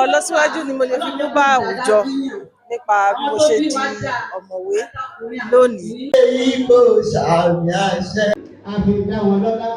ìlọsíwájú ni mo lè fi mú bá àwùjọ nípa bí mo ṣe di ọ̀mọ̀wé lónìí. èyí kò ṣàmì àṣẹ. àfi dá wọn lọ́lá.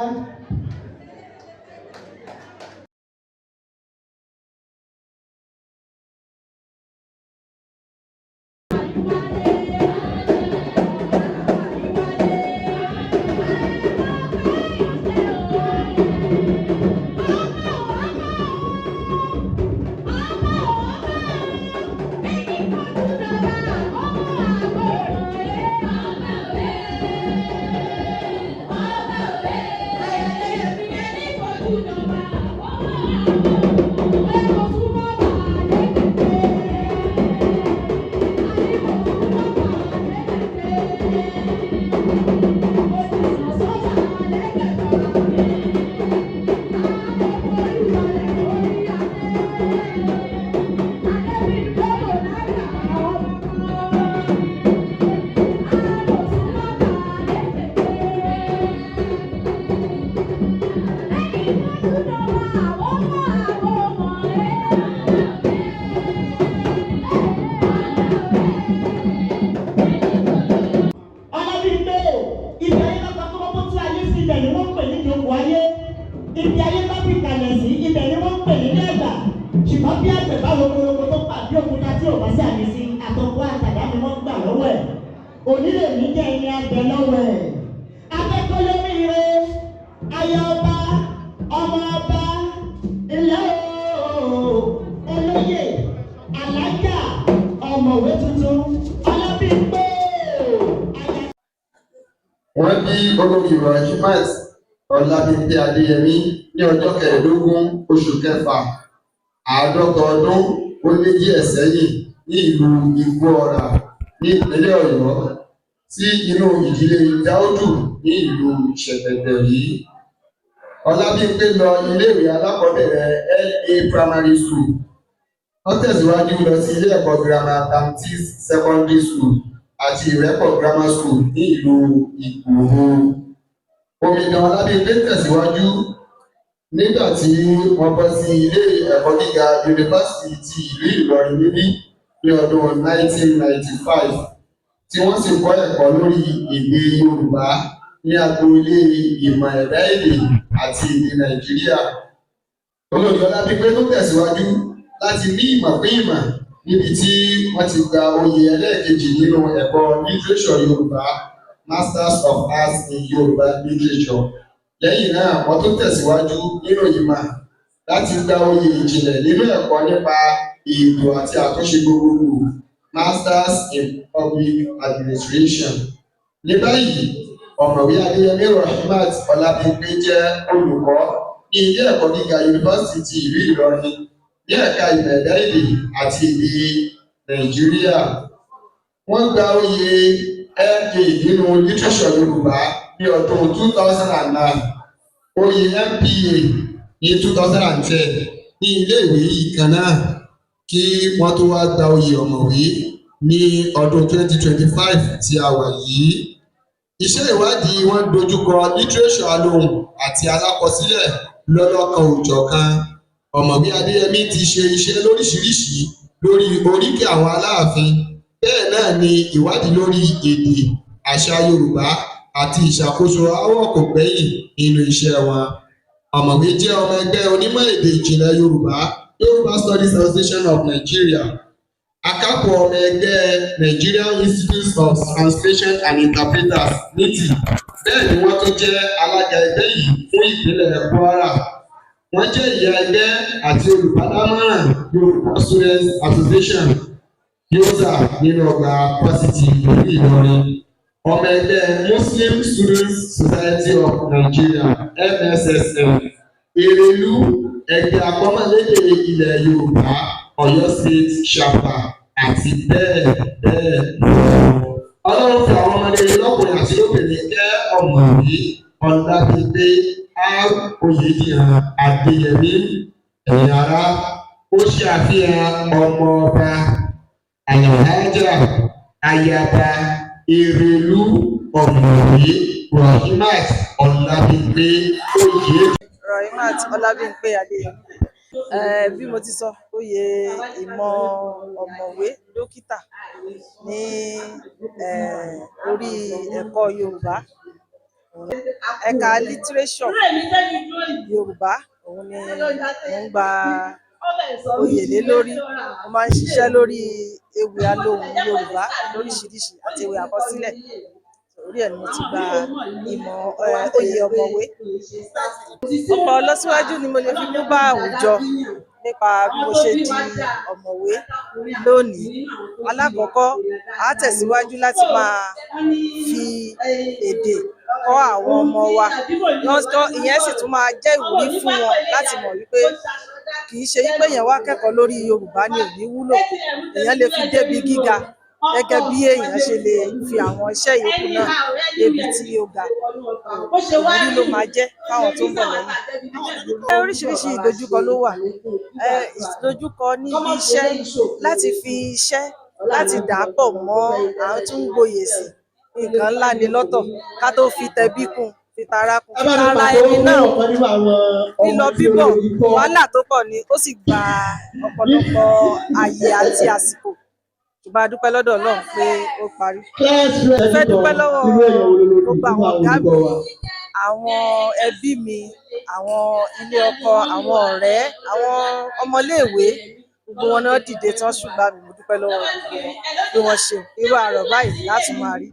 Ibi ayé bá fi kalẹ̀ sí ibẹ̀ ni wọ́n ń pè ní lẹ́gbà. Ṣùgbọ́n bí àgbẹ̀ bá wo koroko tó pàdé òkúta tí ò bá sí àmì sí àtọ̀kọ́ àtàdá ni wọ́n gbà lọ́wọ́ ẹ̀. Onílé mi jẹ́ ẹni àgbẹ̀ lọ́wọ́ ẹ̀. Akẹ́kọ̀ọ́lómìnire, aya ọba, ọmọ ọba, ilẹ̀ olóyè, alájà, ọ̀mọ̀wé tuntun, Ọlábímpé. Wọ́n bí olórí Rahimat Ọlábímpé Adéyẹmí ní ọjọ́ 15 oṣù kẹfà 50 ọdún ó lé díẹ̀ sẹ́yìn ní ìlú Igbó-ọrà ní ìpínlẹ̀ Ọ̀yọ́ sí inú ìdílé Dáúdù ní ìlú Ṣẹ̀pẹ̀tẹ̀ yìí. Ọlábímpé lọ iléèwé alákọ̀ọ́bẹ̀rẹ̀ LA Primary School. Wọ́n tẹ̀síwájú lọ sí ilé ẹ̀kọ́ girama Baptist Secondary School àti Ìrẹ́pọ̀ Grammar School ní ìlú Ìgbòho. Omidan Ọlábímpé tẹ̀síwájú nígbà tí wọ́n bọ́ sí ilé ẹ̀kọ́ gíga yunifásitì ti ìlú Ìlọrin níbí ní ọdún 1995 tí wọ́n sì kọ́ ẹ̀kọ́ lórí èdè Yorùbá ní agboolé ìmọ̀ ẹ̀dá èdè àti èdè Nàìjíríà. Olórí Ọlábímpé tó tẹ̀síwájú láti ní ìmọ̀ pín ìmọ̀ níbi tí wọ́n ti gba oyè ẹlẹ́ẹ̀kejì nínú ẹ̀kọ́ Literature Yorùbá Masters of Arts in Yorùbá Literature. Lẹ́yìn náà wọ́n tún tẹ̀síwájú nínú ìmọ̀ láti gba oyè ìjìnlẹ̀ nínú ẹ̀kọ́ nípa ètò àti àtúnṣe gbogbogbò Masters in Public Administration. Ní báyìí, ọ̀mọ̀wé Adéyẹmí Rahimat Ọlábímpé jẹ́ olùkọ́ ní ilé ẹ̀kọ́ gíga yunifásitì ti ìlú Ìlọrin ní ẹ̀ka ìmọ̀ ẹ̀dá èdè àti èdè Nàìjíríà. Wọ́n gba oyè MA nínú Literature Yorùbá ní ọdún 2009, oyè MPA ní 2010 ní ilé-ìwé yìí kan náà kí wọ́n tó wá gba oyè ọ̀mọ̀wé ní ọdún 2025 tí a wà yìí. Iṣẹ́ ìwádìí wọn dojúkọ literature alohùn àti alákọsílẹ̀ lọ́lọ́kan òjọ̀kan. Ọ̀mọ̀wé Adéyẹmí ti ṣe iṣẹ́ lóríṣiríṣi lórí oríkì àwọn Aláàfin. Bẹ́ẹ̀ náà ni ìwádìí lórí èdè, àṣà Yorùbá àti ìṣàkóso aáwọ̀ kò gbẹ́yìn nínú iṣẹ́ wọn. Ọ̀mọ̀wé jẹ́ ọmọ ẹgbẹ́ onímọ̀ èdè ìjìnlẹ̀ Yorùbá Yorùbá Studies Association of Nigeria, akápò ọmọ ẹgbẹ́ Nigerian Institute of Translation and Interpreters (NITI). Bẹ́ẹ̀ ni wọ́n tún jẹ́ alága ẹgbẹ́ yìí fún ìpínlẹ̀ Kwara. Wọ́n jẹ́ ìyá ẹgbẹ́ àti olùbádámọ̀ràn Yorùbá Students Association (YOSA) nínú ọgbà fásitì ìlú Ìlọrin. Ọmọ ẹgbẹ́ Muslim Students Society of Nigeria (MSSN), Erelu, ẹgbẹ́ akọ́mọlédè ilẹ̀ Yorùbá Ọ̀yọ́ State Chapter àti bẹ́ẹ̀ bẹ́ẹ̀ lọ. Ọlọ́run fi àwọn ọmọdé lọ́kùnrin àti lóbìnrin kẹ́ ọ̀mọ̀wé Ọlábímpé Oyèdìran Adéyẹmí. Ẹ̀yin ará, ó ṣe àfihàn ọmọ ọba Alhaja Ayaba Erelu ọ̀mọ̀wé Rahimat Ọlábímpé Oyèdìran. Rahimat Ọlábímpé Adéyẹmí. Bí mo ti sọ, oyè ìmọ̀ ọ̀mọ̀wé dókítà ní orí ẹ̀kọ́ Yorùbá, ẹ̀ka lítírésọ̀ Yorùbá, òun ni mò ń gba oyè lé lórí. Mo máa ń ṣiṣẹ́ lórí ewì alohùn Yorùbá lóríṣiríṣi àti ewì àkọsílẹ̀. Orí ẹ̀ ni mo ti gba oyè ọ̀mọ̀wé. Ọ̀pọ̀ ìlọsíwájú ni mo lè fi mú bá àwùjọ nípa bí mo ṣe di ọ̀mọ̀wé lónìí. Alákọ̀ọ́kọ́, a tẹ̀síwájú láti máa fi èdè kọ́ àwọn ọmọ wa. Ìyẹn sì tún máa jẹ́ ìwúrí fún wọn láti mọ̀ wípé kì í ṣe wípé èèyàn wá kẹ́kọ̀ọ́ lórí Yorùbá ni ò ní wúlò. Èèyàn lè fi débi gíga gẹ́gẹ́ bí èèyàn ṣe lè fi àwọn iṣẹ́ ìyókù náà débi tí ó ga. Ìwúrí ló máa jẹ́ fáwọn tó ń bọ̀ lẹ́yìn. Oríṣiríṣi ìdojúkọ ló wà. Ìdojúkọ níbi iṣẹ́, láti fi iṣẹ́ láti dà á pọ̀ mọ́ àwọn tó ń gboyè sí. Nǹkan ńlá ni lọ́tọ̀, ká tó fi tẹbí kún, fi tara kún, fi tara ẹni náà. Lílọ bíbọ̀, wàhálà tó pọ̀ ni, ó sì gba ọ̀pọ̀lọpọ̀ àyè àti àsìkò. Ṣùgbọ́n a dúpẹ́ lọ́dọ̀ Ọlọ́run pé ó parí. Mo fẹ́ dúpẹ́ lọ́wọ́ gbogbo àwọn ọ̀gá mi, àwọn ẹbí mi, àwọn ilé ọkọ, àwọn ọ̀rẹ́, àwọn ọmọléèwé, gbogbo wọn náà dìde tán ṣùgbọ́n mi. Mo dúpẹ́ lọ́wọ́ gbogbo wọn bí wọ́n ṣe irú àrọ̀ báyìí láti máa rí.